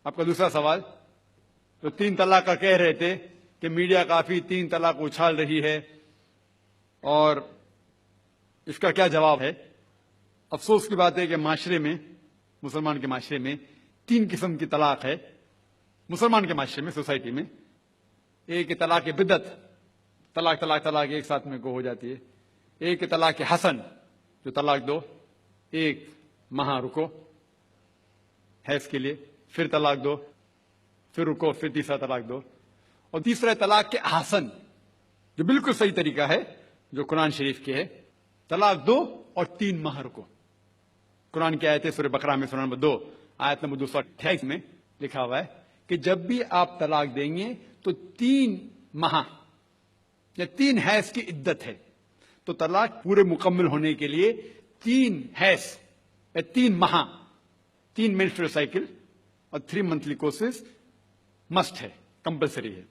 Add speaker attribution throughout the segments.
Speaker 1: آپ کا دوسرا سوال، تو 3 طلاق کا کہہ رہے تھے کہ میڈیا کافی 3 طلاق اچھال رہی ہے، اور اس کا کیا جواب ہے؟ افسوس کی بات ہے کہ معاشرے میں، مسلمان کے معاشرے میں 3 قسم کی طلاق ہے۔ مسلمان کے معاشرے میں، سوسائٹی میں، ایک طلاق بدعت، طلاق طلاق طلاق ایک ساتھ میں کو ہو جاتی ہے۔ ایک طلاق حسن، جو طلاق دو، 1 ماہ رکو حیض کے لیے، پھر طلاق دو، پھر رکو، پھر تیسرا طلاق دو۔ اور تیسرا طلاق کے حسن، جو بالکل صحیح طریقہ ہے، جو قرآن شریف کے ہے، طلاق دو اور 3 ماہ رکو۔ قرآن کی آیت ہے سورہ بقرہ میں، سورہ نمبر 2 آیت نمبر 228 میں لکھا ہوا ہے کہ جب بھی آپ طلاق دیں گے تو 3 ماہ یا 3 حیض کی عدت ہے، تو طلاق پورے مکمل ہونے کے لیے 3 حیض یا 3 ماہ، 3 مینسٹرل سائیکل اور 3 منتھلی کورسز مسٹ ہے، کمپلسری ہے۔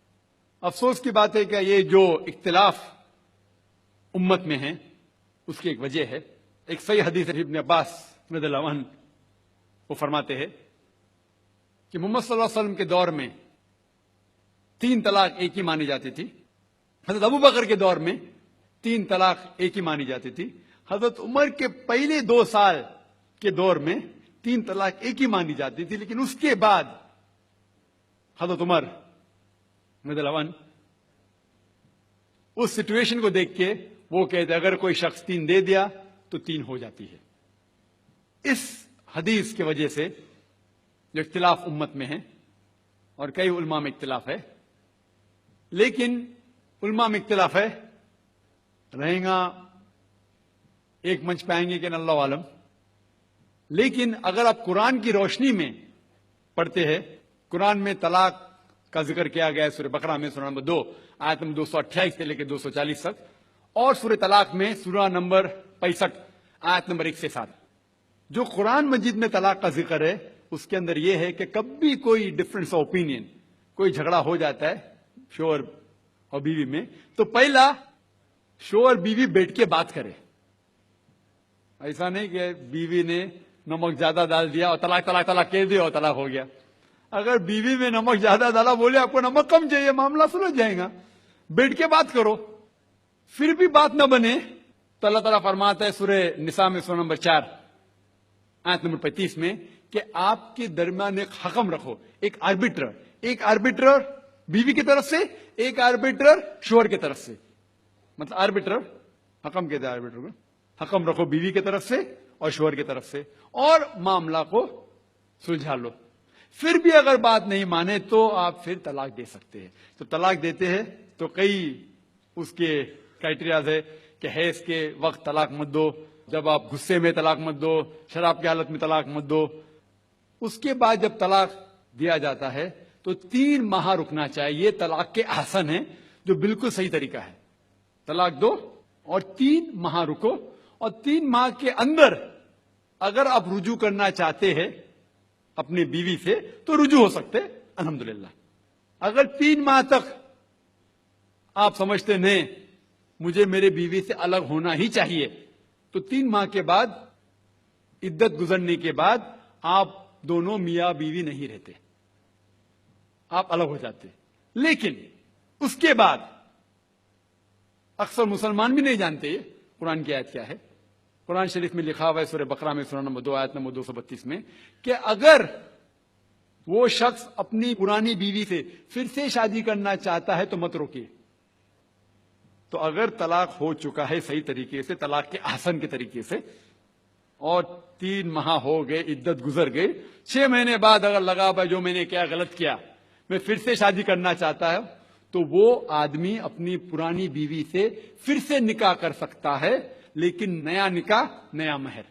Speaker 1: افسوس کی بات ہے کہ یہ جو اختلاف امت میں ہے، اس کی ایک وجہ ہے۔ ایک صحیح حدیث ہے، ابن عباس رضی اللہ عنہ وہ فرماتے ہیں کہ محمد صلی اللہ علیہ وسلم کے دور میں 3 طلاق ایک ہی مانی جاتی تھی۔ حضرت ابو بکر کے دور میں 3 طلاق ایک ہی مانی جاتی تھی۔ حضرت عمر کے پہلے 2 سال کے دور میں 3 طلاق ایک ہی مانی جاتی تھی، لیکن اس کے بعد حضرت عمر رضی اللہ عنہ اس سچویشن کو دیکھ کے وہ کہتے اگر کوئی شخص 3 دے دیا تو 3 ہو جاتی ہے۔ اس حدیث کی وجہ سے جو اختلاف امت میں ہے، اور کئی علماء میں اختلاف ہے، لیکن علماء میں اختلاف ہے، رہیں گا ایک منچ پہ آئیں گے کہ اللہ عالم، لیکن اگر آپ قرآن کی روشنی میں پڑھتے ہیں، قرآن میں طلاق کا ذکر کیا گیا ہے سورہ بقرہ میں، سورہ نمبر 2 آیت نمبر 228 سے لے کے 240 تک، اور سورہ طلاق میں سورہ نمبر 65 آیت نمبر 1 سے 7۔ جو قرآن مجید میں طلاق کا ذکر ہے، اس کے اندر یہ ہے کہ کبھی کوئی ڈفرنس آف اوپینین، کوئی جھگڑا ہو جاتا ہے شوہر اور بیوی میں، تو پہلا شوہر بیوی بیٹھ کے بات کرے۔ ایسا نہیں کہ بیوی نے نمک زیادہ ڈال دیا اور طلاق طلاق طلاق کہہ دیا اور طلاق ہو گیا۔ اگر بیوی میں نمک زیادہ ڈالا، بولے آپ کو نمک کم چاہیے، معاملہ سلجھ جائے گا، بیٹھ کے بات کرو۔ پھر بھی بات نہ بنے تو اللہ تعالیٰ فرماتا ہے سورہ نساء میں، سورہ نمبر 4 آیت نمبر 35 میں کہ آپ کے درمیان ایک حکم رکھو، ایک آربیٹر بیوی کی طرف سے، ایک آربیٹر شوہر کی طرف سے۔ مطلب آربیٹر، حکم کہتے ہیں آربیٹر کو، حکم رکھو بیوی کی طرف سے اور شوہر کی طرف سے، اور معاملہ کو سلجھا لو۔ پھر بھی اگر بات نہیں مانے تو آپ پھر طلاق دے سکتے ہیں۔ تو طلاق دیتے ہیں تو کئی اس کے کرائٹریاز ہے کہ حیض کے وقت طلاق مت دو، جب آپ غصے میں طلاق مت دو، شراب کی حالت میں طلاق مت دو۔ اس کے بعد جب طلاق دیا جاتا ہے تو 3 ماہ رکنا چاہیے۔ یہ طلاق کے احسن ہے، جو بالکل صحیح طریقہ ہے۔ طلاق دو اور 3 ماہ رکو، اور 3 ماہ کے اندر اگر آپ رجوع کرنا چاہتے ہیں اپنی بیوی سے تو رجوع ہو سکتے، الحمدللہ۔ اگر 3 ماہ تک آپ سمجھتے نہیں مجھے میرے بیوی سے الگ ہونا ہی چاہیے، تو 3 ماہ کے بعد، عدت گزرنے کے بعد، آپ دونوں میاں بیوی نہیں رہتے، آپ الگ ہو جاتے۔ لیکن اس کے بعد اکثر مسلمان بھی نہیں جانتے قرآن کی آیت کیا ہے۔ قرآن شریف میں لکھا ہوا ہے سورہ بقرہ میں، سورہ نمبر 2 آیت نمبر 232 میں کہ اگر وہ شخص اپنی پرانی بیوی سے پھر سے شادی کرنا چاہتا ہے تو مت روکیے۔ تو اگر طلاق ہو چکا ہے صحیح طریقے سے، طلاق کے احسن کے طریقے سے، اور 3 ماہ ہو گئے، عدت گزر گئی، 6 مہینے بعد اگر لگا بھائی جو میں نے کیا غلط کیا، میں پھر سے شادی کرنا چاہتا ہوں، تو وہ آدمی اپنی پرانی بیوی سے پھر سے نکاح کر سکتا ہے، لیکن نیا نکاح نیا مہر،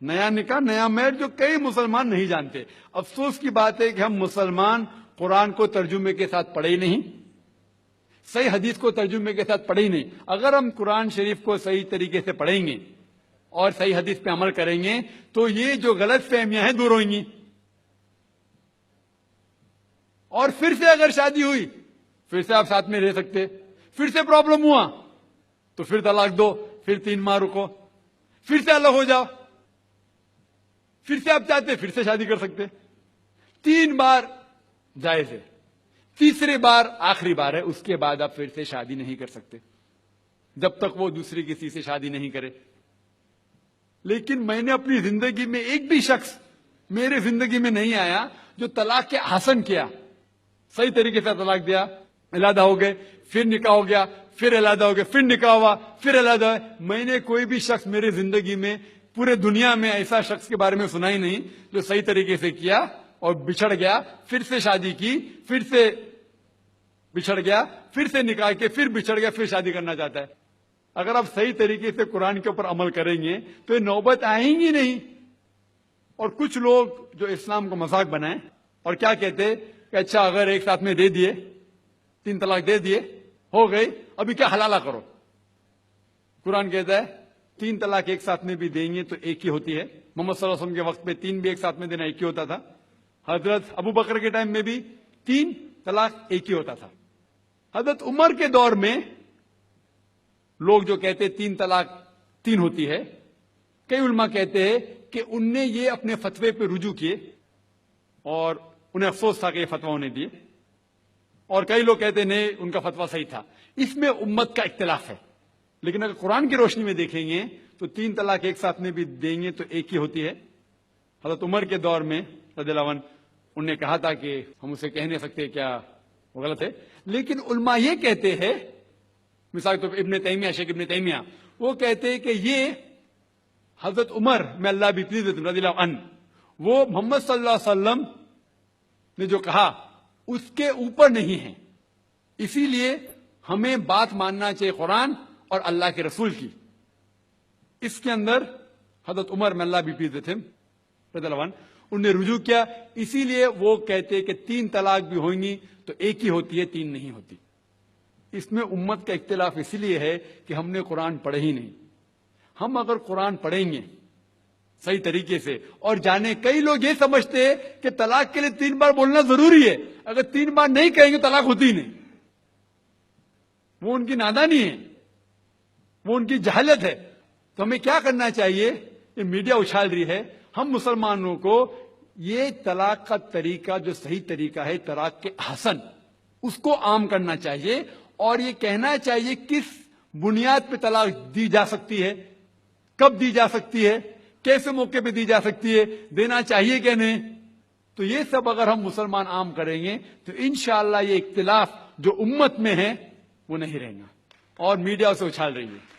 Speaker 1: نیا نکاح نیا مہر، جو کئی مسلمان نہیں جانتے۔ افسوس کی بات ہے کہ ہم مسلمان قرآن کو ترجمے کے ساتھ پڑھے ہی نہیں، صحیح حدیث کو ترجمے کے ساتھ پڑھے ہی نہیں۔ اگر ہم قرآن شریف کو صحیح طریقے سے پڑھیں گے اور صحیح حدیث پہ عمل کریں گے تو یہ جو غلط فہمیاں ہیں دور ہوئیں گی، اور پھر سے اگر شادی ہوئی، پھر سے آپ ساتھ میں رہ سکتے، پھر سے پرابلم ہوا تو پھر طلاق دو، پھر 3 ماہ رکو، پھر سے الگ ہو جاؤ، پھر سے آپ چاہتے پھر سے شادی کر سکتے۔ 3 بار جائز ہے، تیسرے بار آخری بار ہے، اس کے بعد آپ پھر سے شادی نہیں کر سکتے جب تک وہ دوسری کسی سے شادی نہیں کرے۔ لیکن میں نے اپنی زندگی میں ایک بھی شخص میرے زندگی میں نہیں آیا جو طلاق کے حسن کیا، صحیح طریقے سے طلاق دیا، علیحدہ ہو گئے، پھر نکاح ہو گیا، پھر علیحدہ ہو گئے، پھر نکاح ہوا، پھر علیحدہ ہوا۔ میں نے کوئی بھی شخص میرے زندگی میں پورے دنیا میں ایسا شخص کے بارے میں سنا ہی نہیں جو صحیح طریقے سے کیا اور بچھڑ گیا، پھر سے شادی کی، پھر سے بچھڑ گیا، پھر سے نکاح کے، پھر بچھڑ گیا، پھر شادی کرنا چاہتا ہے۔ اگر آپ صحیح طریقے سے قرآن کے اوپر عمل کریں گے تو یہ نوبت آئیں گی نہیں۔ اور کچھ لوگ جو اسلام کو مذاق بنائیں اور کیا کہتے کہ اچھا اگر ایک ساتھ میں دے دیے، 3 طلاق دے دیے، ہو گئی، ابھی کیا حلالہ کرو۔ قرآن کہتا ہے 3 طلاق ایک ساتھ میں بھی دیں گے تو ایک ہی ہوتی ہے۔ محمد صلی اللہ علیہ وسلم کے وقت میں 3 بھی ایک ساتھ میں دینا ایک ہی ہوتا تھا۔ حضرت ابو بکر کے ٹائم میں بھی 3 طلاق ایک ہی ہوتا تھا۔ حضرت عمر کے دور میں لوگ جو کہتے 3 طلاق 3 ہوتی ہے، کئی علماء کہتے ہیں کہ ان نے یہ اپنے فتوے پہ رجوع کیے اور انہیں افسوس تھا کہ یہ فتویٰ انہیں دیے، اور کئی لوگ کہتے نہیں ان کا فتویٰ صحیح تھا۔ اس میں امت کا اختلاف ہے، لیکن اگر قرآن کی روشنی میں دیکھیں گے تو 3 طلاق ایک ساتھ میں بھی دیں گے تو ایک ہی ہوتی ہے۔ حضرت عمر کے دور میں رضی اللہ عنہ انہوں نے کہا تھا کہ ہم اسے کہہ نہیں سکتے، کیا وہ غلط ہے، لیکن علماء یہ کہتے ہیں، مثال کے طور پر ابن تیمیہ، شیخ ابن تیمیہ، وہ کہتے ہیں کہ یہ حضرت عمر میں اللہ بھی پلیز رضی اللہ عنہ، وہ محمد صلی اللہ علیہ وسلم نے جو کہا اس کے اوپر نہیں ہے، اسی لیے ہمیں بات ماننا چاہیے قرآن اور اللہ کے رسول کی۔ اس کے اندر حضرت عمر میں اللہ بھی پلیز رضی اللہ عنہ انہوں نے رجوع کیا، اسی لیے وہ کہتے کہ 3 طلاق بھی ہوئیں گی تو ایک ہی ہوتی ہے، 3 نہیں ہوتی۔ اس میں امت کا اختلاف اس لیے ہے کہ ہم نے قرآن پڑھے ہی نہیں۔ ہم اگر قرآن پڑھیں گے صحیح طریقے سے اور جانے، کئی لوگ یہ سمجھتے ہیں کہ طلاق کے لیے 3 بار بولنا ضروری ہے، اگر 3 بار نہیں کہیں گے طلاق ہوتی ہی نہیں۔ وہ ان کی نادانی ہے، وہ ان کی جہالت ہے۔ تو ہمیں کیا کرنا چاہیے؟ یہ میڈیا اچھال رہی ہے، ہم مسلمانوں کو یہ طلاق کا طریقہ جو صحیح طریقہ ہے طلاق کے حسن، اس کو عام کرنا چاہیے اور یہ کہنا چاہیے کس بنیاد پہ طلاق دی جا سکتی ہے، کب دی جا سکتی ہے، کیسے موقع پہ دی جا سکتی ہے، دینا چاہیے کہ نہیں۔ تو یہ سب اگر ہم مسلمان عام کریں گے تو انشاءاللہ یہ اختلاف جو امت میں ہے وہ نہیں رہے گا، اور میڈیا اسے اچھال رہی ہے۔